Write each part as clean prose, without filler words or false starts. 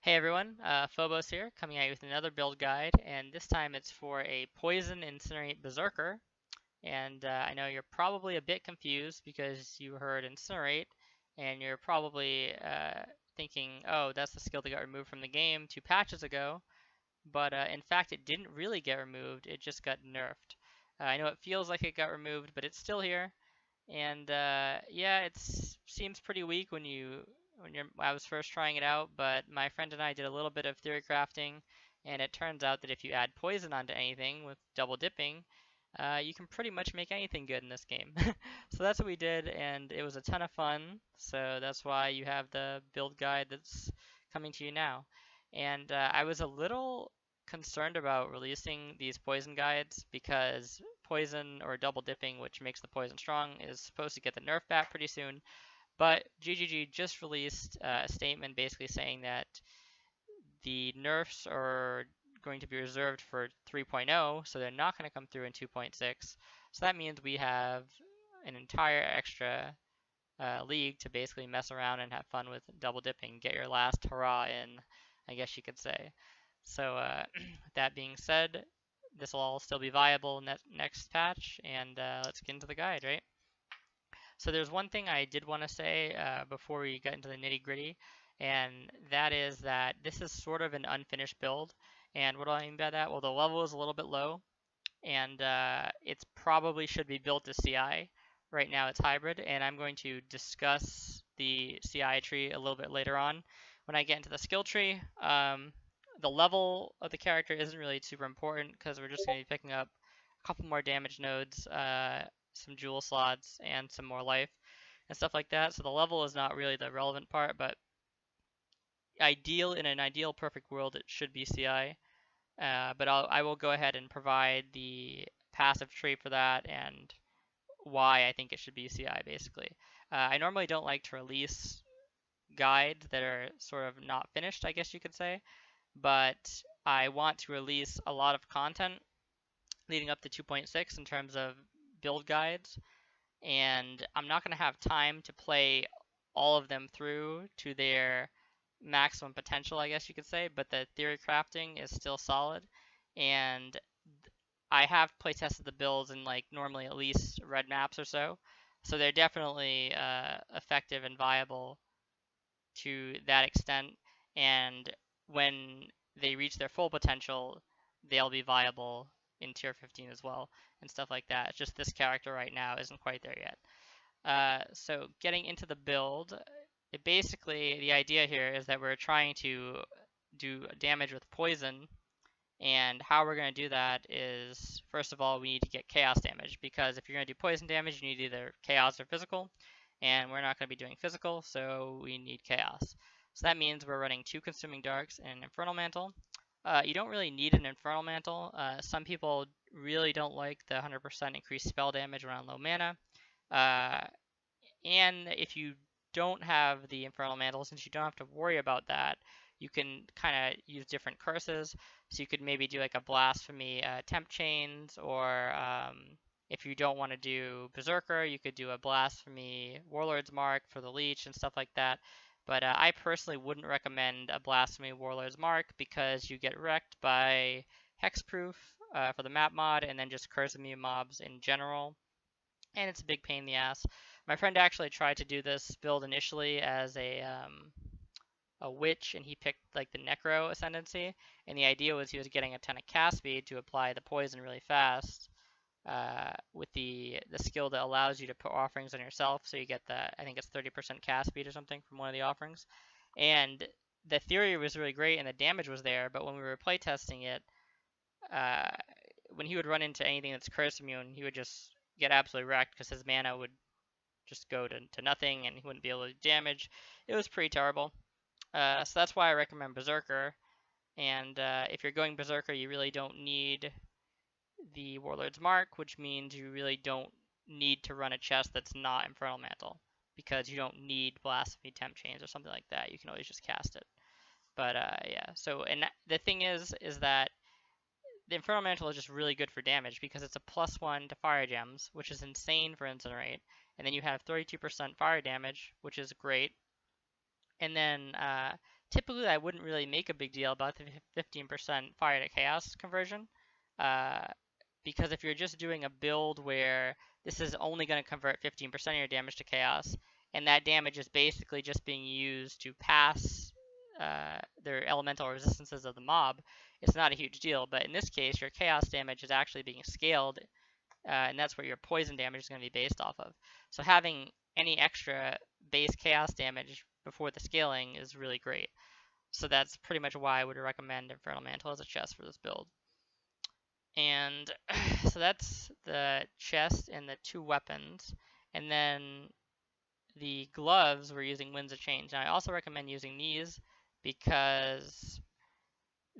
Hey everyone, Phobos here, coming at you with another build guide, and this time it's for a Poison Incinerate Berserker. And I know you're probably a bit confused because you heard Incinerate, and you're probably thinking, oh, that's the skill that got removed from the game 2 patches ago. But in fact, it didn't really get removed, it just got nerfed. I know it feels like it got removed, but it's still here. And yeah, it seems pretty weak when I was first trying it out, but my friend and I did a little bit of theory crafting, and it turns out that if you add poison onto anything with double dipping, you can pretty much make anything good in this game. So that's what we did, and it was a ton of fun. So that's why you have the build guide that's coming to you now. And I was a little concerned about releasing these poison guides because poison or double dipping, which makes the poison strong, is supposed to get the nerf back pretty soon. But GGG just released a statement basically saying that the nerfs are going to be reserved for 3.0, so they're not going to come through in 2.6. So that means we have an entire extra league to basically mess around and have fun with double dipping, get your last hurrah in, I guess you could say. So that being said, this will all still be viable next patch, and let's get into the guide, right? So there's one thing I did want to say before we get into the nitty gritty, and that is that this is sort of an unfinished build. And what do I mean by that? Well, the level is a little bit low, and it's probably should be built to CI. Right now it's hybrid, and I'm going to discuss the CI tree a little bit later on. When I get into the skill tree, the level of the character isn't really super important because we're just going to be picking up a couple more damage nodes, some jewel slots, and some more life and stuff like that. So the level is not really the relevant part, but in an ideal perfect world, it should be CI. But I will go ahead and provide the passive tree for that and why I think it should be CI basically. I normally don't like to release guides that are sort of not finished, I guess you could say, but I want to release a lot of content leading up to 2.6 in terms of build guides, and I'm not going to have time to play all of them through to their maximum potential, I guess you could say, but the theory crafting is still solid, and I have playtested the builds in like normally at least red maps or so, so they're definitely effective and viable to that extent, and when they reach their full potential, they'll be viable in tier 15 as well and stuff like that. It's just this character right now isn't quite there yet. So getting into the build, the idea here is that we're trying to do damage with poison, and how we're going to do that is, first of all, we need to get chaos damage, because if you're going to do poison damage, you need either chaos or physical, and we're not going to be doing physical, so we need chaos. So that means we're running 2 Consuming Darks and an Infernal Mantle. You don't really need an Infernal Mantle. Some people really don't like the 100% increased spell damage around low mana. And if you don't have the Infernal Mantle, since you don't have to worry about that, you can kind of use different curses. So you could maybe do like a Blasphemy Temp Chains, or if you don't want to do Berserker, you could do a Blasphemy Warlord's Mark for the Leech and stuff like that. But I personally wouldn't recommend a Blasphemy Warlord's Mark because you get wrecked by Hexproof for the map mod, and then just curse immune mobs in general. And it's a big pain in the ass. My friend actually tried to do this build initially as a witch, and he picked like the Necro Ascendancy, and the idea was he was getting a ton of cast speed to apply the poison really fast with the skill that allows you to put offerings on yourself, so you get the, I think it's 30% cast speed or something from one of the offerings. And the theory was really great and the damage was there, but when we were playtesting it, when he would run into anything that's curse immune, he would just get absolutely wrecked because his mana would just go to nothing and he wouldn't be able to do damage. It was pretty terrible. So that's why I recommend Berserker. And if you're going Berserker, you really don't need the Warlord's Mark, which means you really don't need to run a chest that's not Infernal Mantle, because you don't need Blasphemy Temp Chains or something like that. You can always just cast it. But yeah, so, and the thing is that the Infernal Mantle is just really good for damage because it's a +1 to fire gems, which is insane for Incinerate. And then you have 32% fire damage, which is great. And then typically I wouldn't really make a big deal about the 15% fire to chaos conversion, because if you're just doing a build where this is only going to convert 15% of your damage to chaos, and that damage is basically just being used to pass their elemental resistances of the mob, it's not a huge deal. But in this case, your chaos damage is actually being scaled, and that's where your poison damage is going to be based off of. So having any extra base chaos damage before the scaling is really great. So that's pretty much why I would recommend Infernal Mantle as a chest for this build. And so that's the chest and the 2 weapons. And then the gloves, we're using Winds of Change. Now I also recommend using these because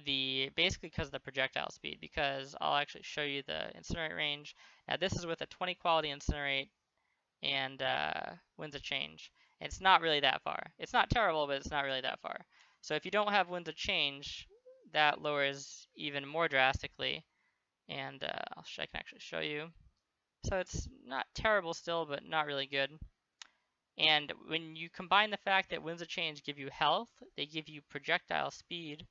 basically because of the projectile speed, because I'll actually show you the incinerate range. Now this is with a 20 quality incinerate and Winds of Change. And it's not really that far. It's not terrible, but it's not really that far. So if you don't have Winds of Change, that lowers even more drastically. And I can actually show you. So it's not terrible still, but not really good. And when you combine the fact that Winds of Change give you health, they give you projectile speed,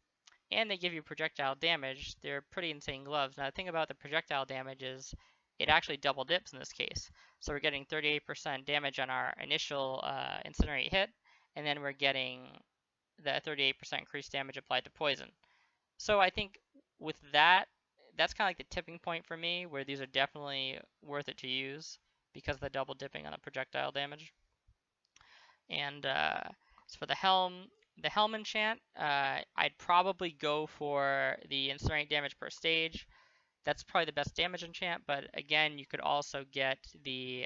and they give you projectile damage, they're pretty insane gloves. Now the thing about the projectile damage is it actually double dips in this case. So we're getting 38% damage on our initial incinerate hit, and then we're getting the 38% increased damage applied to poison. So I think with that, that's kind of like the tipping point for me, where these are definitely worth it to use because of the double dipping on the projectile damage. And so for the helm enchant, I'd probably go for the incinerate damage per stage. That's probably the best damage enchant, but again, you could also get the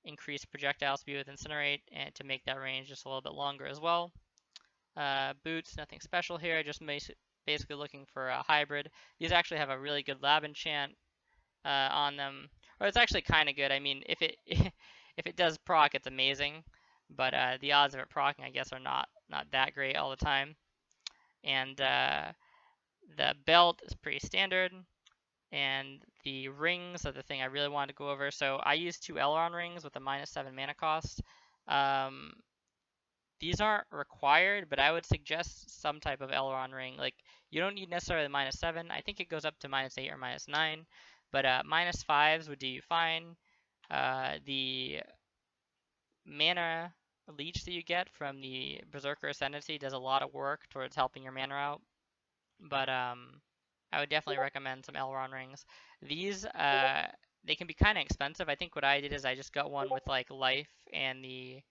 increased projectile speed with incinerate and to make that range just a little bit longer as well. Boots, nothing special here, just basically looking for a hybrid. These actually have a really good lab enchant on them. Or it's actually kind of good. I mean, if it if it does proc, it's amazing. But the odds of it proccing, I guess, are not that great all the time. And the belt is pretty standard. And the rings are the thing I really wanted to go over. So I use 2 Elrond rings with a -7 mana cost. These aren't required, but I would suggest some type of Elrond ring. Like, you don't need necessarily the -7. I think it goes up to -8 or -9. But -5s would do you fine. The mana leech that you get from the Berserker Ascendancy does a lot of work towards helping your mana out. But I would definitely recommend some Elrond rings. These, they can be kind of expensive. I think what I did is I just got one with like life and the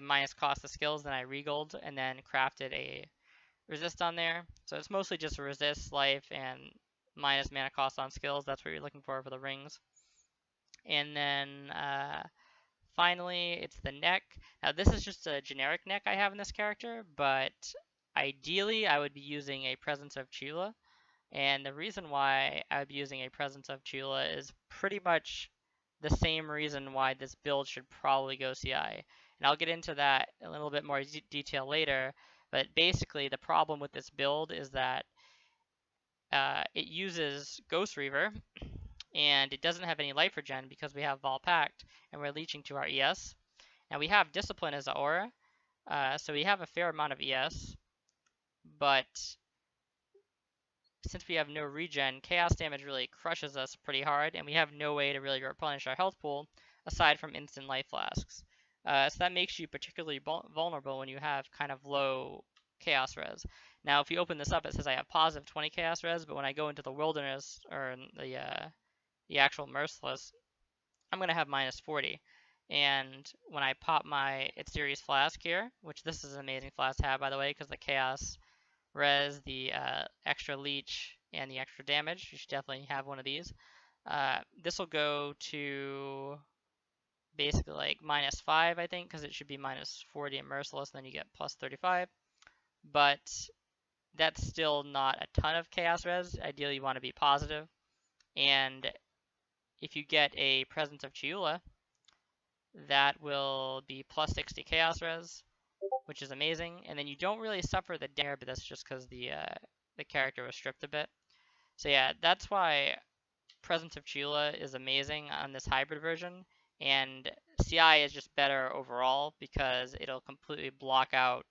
minus cost of skills, then I regold and then crafted a resist on there. So it's mostly just resist, life, and minus mana cost on skills. That's what you're looking for the rings. And then finally, it's the neck. Now this is just a generic neck I have in this character, but ideally I would be using a Presence of Chula. And the reason why I would be using a Presence of Chula is pretty much the same reason why this build should probably go CI. And I'll get into that in a little bit more detail later, but basically the problem with this build is that it uses Ghost Reaver, and it doesn't have any life regen because we have Vol Pact, and we're leeching to our ES. Now we have Discipline as an aura, so we have a fair amount of ES, but since we have no regen, chaos damage really crushes us pretty hard, and we have no way to really replenish our health pool aside from instant life flasks. So that makes you particularly vulnerable when you have kind of low chaos res. Now, if you open this up, it says I have positive 20 chaos res, but when I go into the wilderness or the actual merciless, I'm going to have -40. And when I pop my Series flask here, which this is an amazing flask to have, by the way, because the chaos res, the extra leech, and the extra damage, you should definitely have one of these. This will go to basically like -5, I think, because it should be -40 in merciless, and then you get +35. But that's still not a ton of chaos res. Ideally, you want to be positive. And if you get a Presence of Chula, that will be +60 chaos res, which is amazing. And then you don't really suffer the dare, but that's just because the character was stripped a bit. So yeah, that's why Presence of Chula is amazing on this hybrid version. And CI is just better overall because it'll completely block out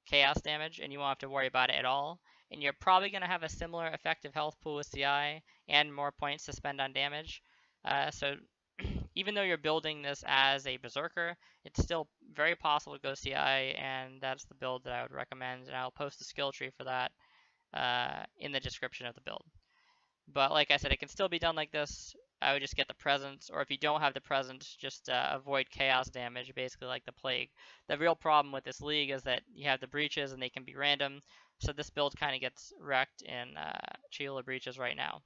chaos damage and you won't have to worry about it at all. And you're probably going to have a similar effective health pool with CI and more points to spend on damage. So even though you're building this as a Berserker, it's still very possible to go CI, and that's the build that I would recommend. And I'll post the skill tree for that in the description of the build. But like I said, it can still be done like this. I would just get the presence, or if you don't have the presence, just avoid chaos damage, basically like the plague. The real problem with this league is that you have the breaches and they can be random, so this build kind of gets wrecked in Chiola breaches right now.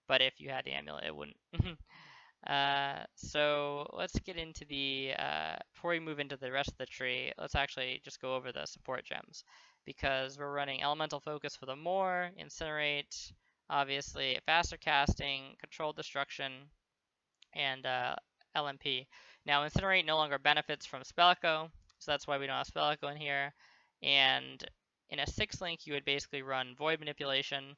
But if you had the amulet, it wouldn't. So let's get into the, before we move into the rest of the tree, let's actually just go over the support gems. Because we're running Elemental Focus for the more, Incinerate, obviously faster casting, Controlled Destruction, and LMP. Now Incinerate no longer benefits from Spell Echo, so that's why we don't have Spell Echo in here. And in a 6-link, you would basically run Void Manipulation,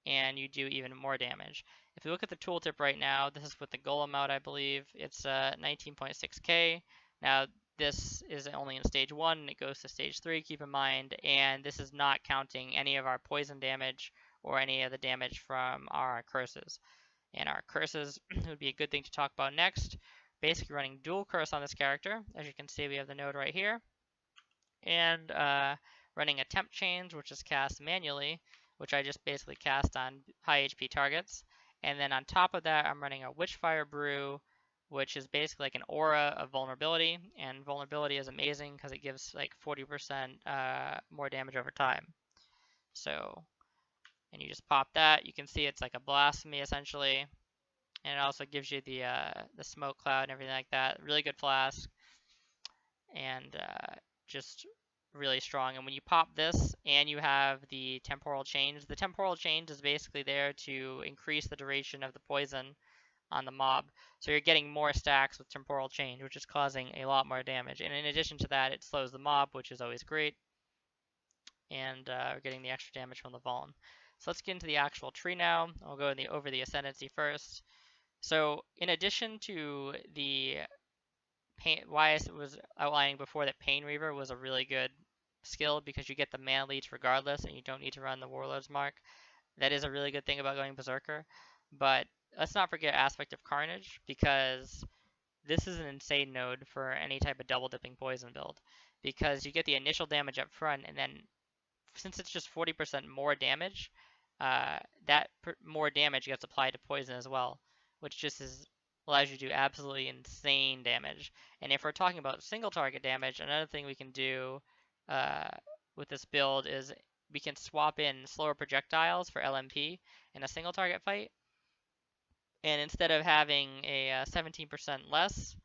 and you do even more damage. If you look at the tooltip right now, this is with the Golem out, I believe. It's 19.6k. Now, this is only in stage 1, and it goes to stage 3, keep in mind, and this is not counting any of our poison damage or any of the damage from our curses. And our curses would be a good thing to talk about next. Basically running dual curse on this character. As you can see, we have the node right here. And running a temp change, which is cast manually, which I just basically cast on high HP targets. And then on top of that, I'm running a Witchfire Brew, which is basically like an aura of vulnerability. And vulnerability is amazing because it gives like 40% more damage over time. So, and you just pop that. You can see it's like a blasphemy essentially. And it also gives you the smoke cloud and everything like that. Really good flask. And just really strong. And when you pop this and you have the temporal change is basically there to increase the duration of the poison on the mob. So you're getting more stacks with temporal change, which is causing a lot more damage. And in addition to that, it slows the mob, which is always great. And we're getting the extra damage from the Vaughn. So let's get into the actual tree now. I'll go over the Ascendancy first. So in addition to the why I was outlining before that Pain Reaver was a really good skill because you get the mana leech regardless and you don't need to run the Warlord's Mark. That is a really good thing about going Berserker. But let's not forget Aspect of Carnage because this is an insane node for any type of double dipping poison build because you get the initial damage up front and then since it's just 40% more damage, that more damage gets applied to poison as well, which just allows you to do absolutely insane damage. And if we're talking about single target damage, another thing we can do with this build is we can swap in slower projectiles for LMP in a single target fight. And instead of having a 17% less,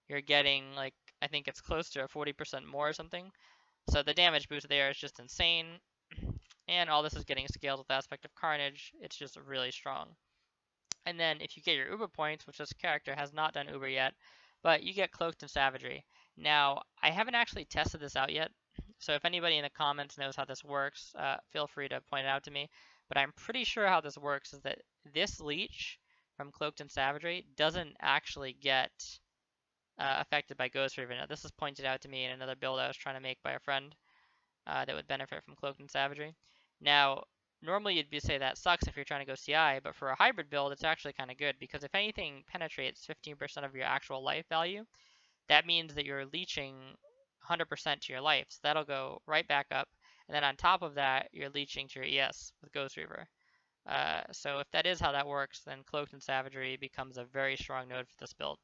you're getting like, I think it's close to a 40% more or something. So the damage boost there is just insane. And all this is getting scaled with Aspect of Carnage. It's just really strong. And then if you get your Uber points, which this character has not done Uber yet, but you get Cloaked in Savagery. Now, I haven't actually tested this out yet, so if anybody in the comments knows how this works, feel free to point it out to me. But I'm pretty sure how this works is that this leech from Cloaked in Savagery doesn't actually get affected by Ghost Reaver. Now, this is pointed out to me in another build I was trying to make by a friend that would benefit from Cloaked in Savagery. Now, normally you'd say that sucks if you're trying to go CI, but for a hybrid build, it's actually kind of good because if anything penetrates 15% of your actual life value, that means that you're leeching 100% to your life. So that'll go right back up. And then on top of that, you're leeching to your ES with Ghost Reaver. So if that is how that works, then Cloaked in Savagery becomes a very strong node for this build.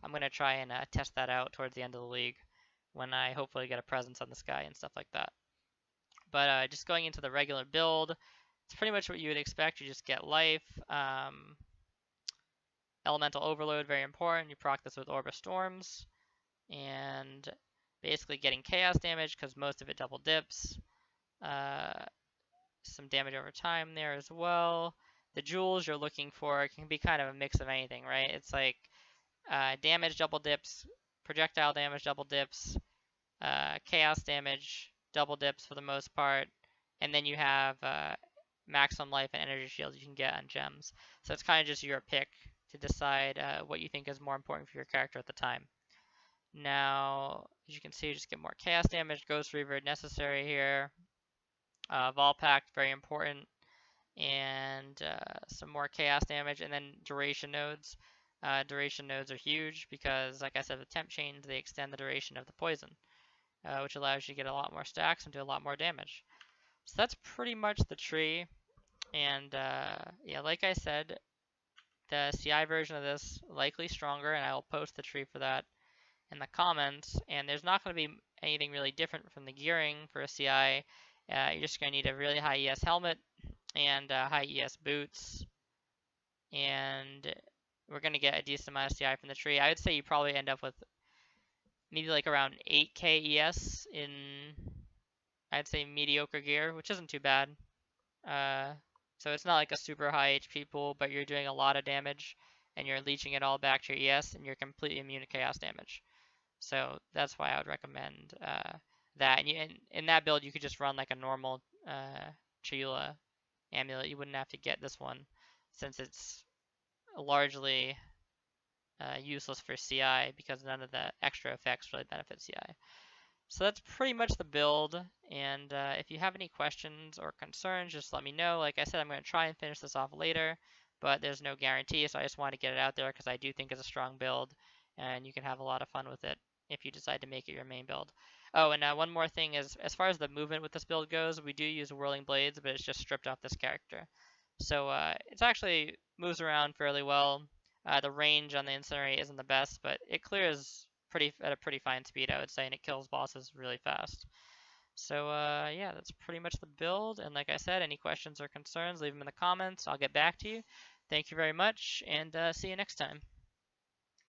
I'm going to try and test that out towards the end of the league when I hopefully get a presence on this guy and stuff like that. But just going into the regular build, it's pretty much what you would expect. You just get life. Elemental Overload, very important. You proc this with Orb of Storms. And basically getting chaos damage because most of it double dips. Some damage over time there as well. The jewels you're looking for can be kind of a mix of anything, right? It's like damage double dips, projectile damage double dips, chaos damage double dips for the most part, and then you have maximum life and energy shield you can get on gems. So it's kind of just your pick to decide what you think is more important for your character at the time. Now, as you can see, just get more chaos damage, Ghost Reaver necessary here. Vol Pact, very important. And some more chaos damage, and then duration nodes. Duration nodes are huge because, like I said, with temp chains, they extend the duration of the poison, which allows you to get a lot more stacks and do a lot more damage. So that's pretty much the tree. And yeah, like I said, the CI version of this likely stronger, and I will post the tree for that in the comments. And there's not going to be anything really different from the gearing for a CI. You're just going to need a really high ES helmet and high ES boots, and we're going to get a decent amount of CI from the tree. I would say you probably end up with maybe like around 8k ES in, I'd say, mediocre gear, which isn't too bad. So it's not like a super high HP pool, but you're doing a lot of damage, and you're leeching it all back to your ES, and you're completely immune to chaos damage. So that's why I would recommend that. And in that build, you could just run like a normal Chila amulet. You wouldn't have to get this one, since it's largely useless for CI because none of the extra effects really benefit CI. So that's pretty much the build, and if you have any questions or concerns, just let me know. Like I said, I'm going to try and finish this off later, but there's no guarantee, so I just want to get it out there because I do think it's a strong build, and you can have a lot of fun with it if you decide to make it your main build. Oh, and one more thing is, as far as the movement with this build goes, we do use Whirling Blades, but it's just stripped off this character. So it's actually moves around fairly well. The range on the Incinerate isn't the best, but it clears at a pretty fine speed, I would say, and it kills bosses really fast. So yeah, that's pretty much the build. And like I said, any questions or concerns, leave them in the comments. I'll get back to you. Thank you very much, and see you next time.